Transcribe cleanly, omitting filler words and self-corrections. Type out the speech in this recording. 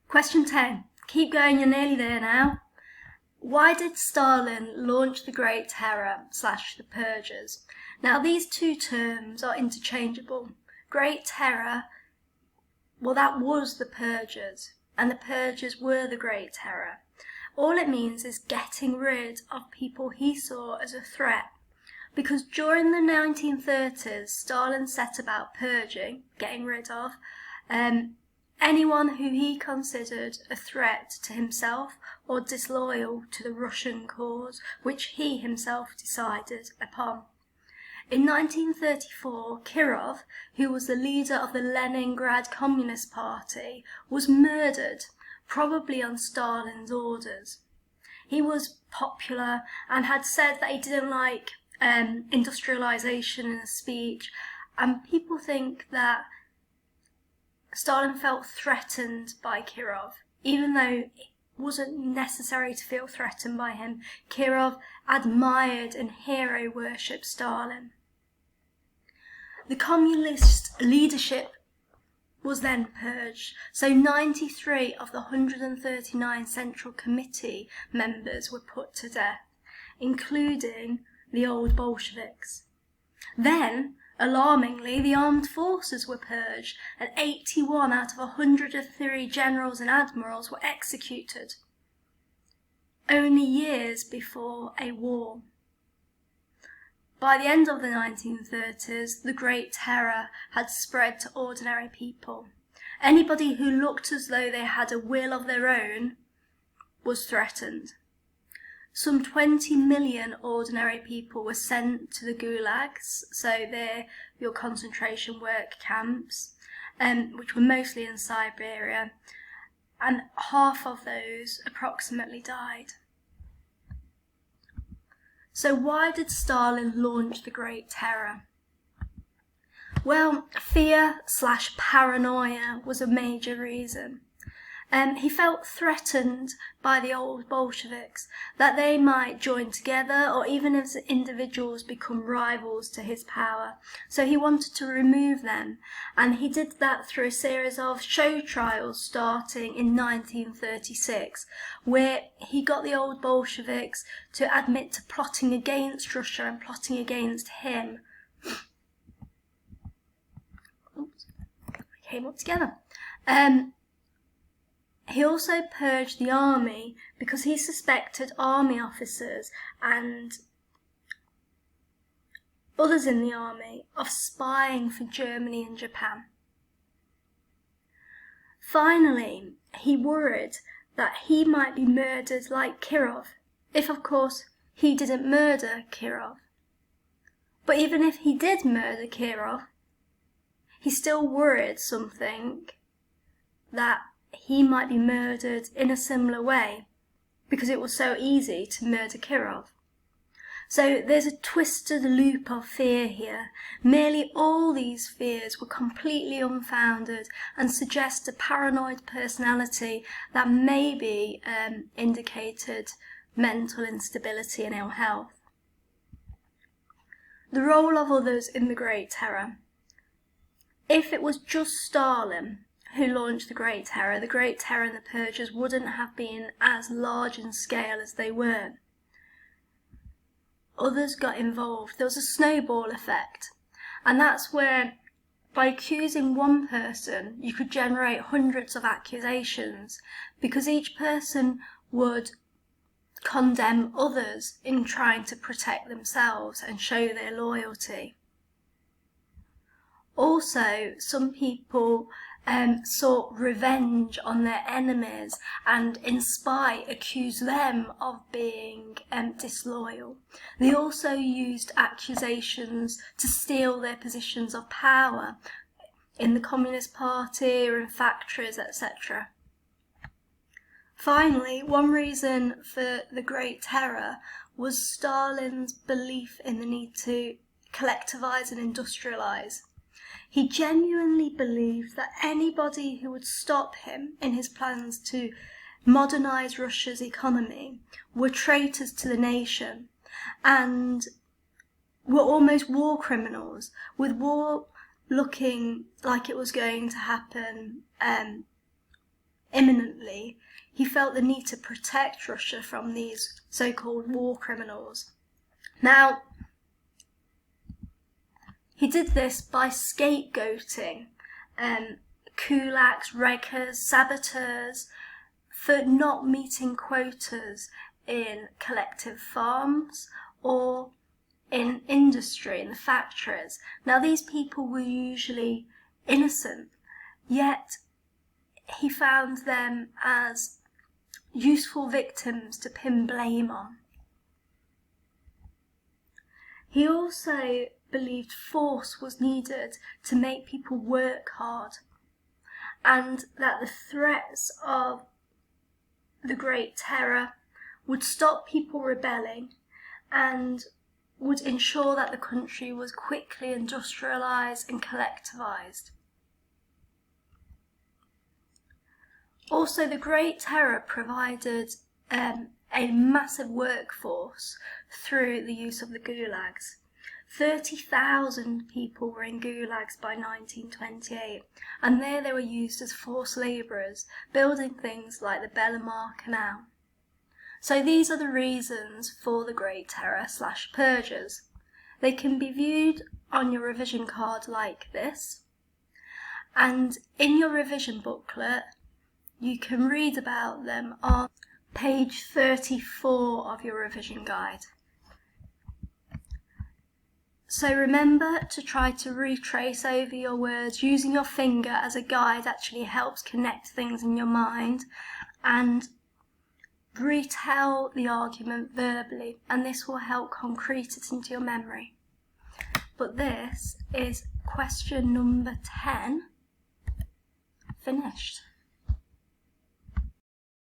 Question 10. Keep going, you're nearly there now. Why did Stalin launch the Great Terror / the Purges? Now these two terms are interchangeable. Great Terror, well, that was the Purges, and the Purges were the Great Terror. All it means is getting rid of people he saw as a threat. Because during the 1930s, Stalin set about purging, getting rid of, anyone who he considered a threat to himself or disloyal to the Russian cause, which he himself decided upon. In 1934, Kirov, who was the leader of the Leningrad Communist Party, was murdered, probably on Stalin's orders. He was popular and had said that he didn't like industrialization in a speech, and people think that Stalin felt threatened by Kirov, even though it wasn't necessary to feel threatened by him. Kirov admired and hero worshipped Stalin. The communist leadership was then purged, so 93 of the 139 Central Committee members were put to death, including the old Bolsheviks. Then, alarmingly, the armed forces were purged, and 81 out of 103 generals and admirals were executed, only years before a war. By the end of the 1930s, the Great Terror had spread to ordinary people. Anybody who looked as though they had a will of their own was threatened. Some 20 million ordinary people were sent to the gulags, so they're your concentration work camps, which were mostly in Siberia, and half of those approximately died. So why did Stalin launch the Great Terror? Well, fear / paranoia was a major reason. He felt threatened by the old Bolsheviks, that they might join together or even as individuals become rivals to his power. So he wanted to remove them, and he did that through a series of show trials starting in 1936, where he got the old Bolsheviks to admit to plotting against Russia and plotting against him. Oops, came up together. He also purged the army because he suspected army officers and others in the army of spying for Germany and Japan. Finally, he worried that he might be murdered like Kirov, if of course he didn't murder Kirov. But even if he did murder Kirov, he still worried something, that he might be murdered in a similar way, because it was so easy to murder Kirov. So there's a twisted loop of fear here. Nearly all these fears were completely unfounded and suggest a paranoid personality that maybe indicated mental instability and ill health. The role of others in the Great Terror. If it was just Stalin who launched the Great Terror and the Purges wouldn't have been as large in scale as they were. Others got involved. There was a snowball effect, and that's where, by accusing one person, you could generate hundreds of accusations, because each person would condemn others in trying to protect themselves and show their loyalty. Also, some people sought revenge on their enemies and in spite accused them of being disloyal. They also used accusations to steal their positions of power in the Communist Party or in factories, etc. Finally, one reason for the Great Terror was Stalin's belief in the need to collectivise and industrialise. He genuinely believed that anybody who would stop him in his plans to modernise Russia's economy were traitors to the nation and were almost war criminals, with war looking like it was going to happen imminently, he felt the need to protect Russia from these so-called war criminals. Now, he did this by scapegoating kulaks, wreckers, saboteurs for not meeting quotas in collective farms or in industry, in the factories. Now, these people were usually innocent, yet he found them as useful victims to pin blame on. He also believed force was needed to make people work hard, and that the threats of the Great Terror would stop people rebelling and would ensure that the country was quickly industrialised and collectivised. Also, the Great Terror provided a massive workforce through the use of the gulags. 30,000 people were in gulags by 1928, and there they were used as forced labourers, building things like the Belmar Canal. So these are the reasons for the Great Terror / purges. They can be viewed on your revision card like this, and in your revision booklet you can read about them on page 34 of your revision guide. So remember to try to retrace over your words. Using your finger as a guide actually helps connect things in your mind, and retell the argument verbally, and this will help concrete it into your memory. But this is question number 10 finished.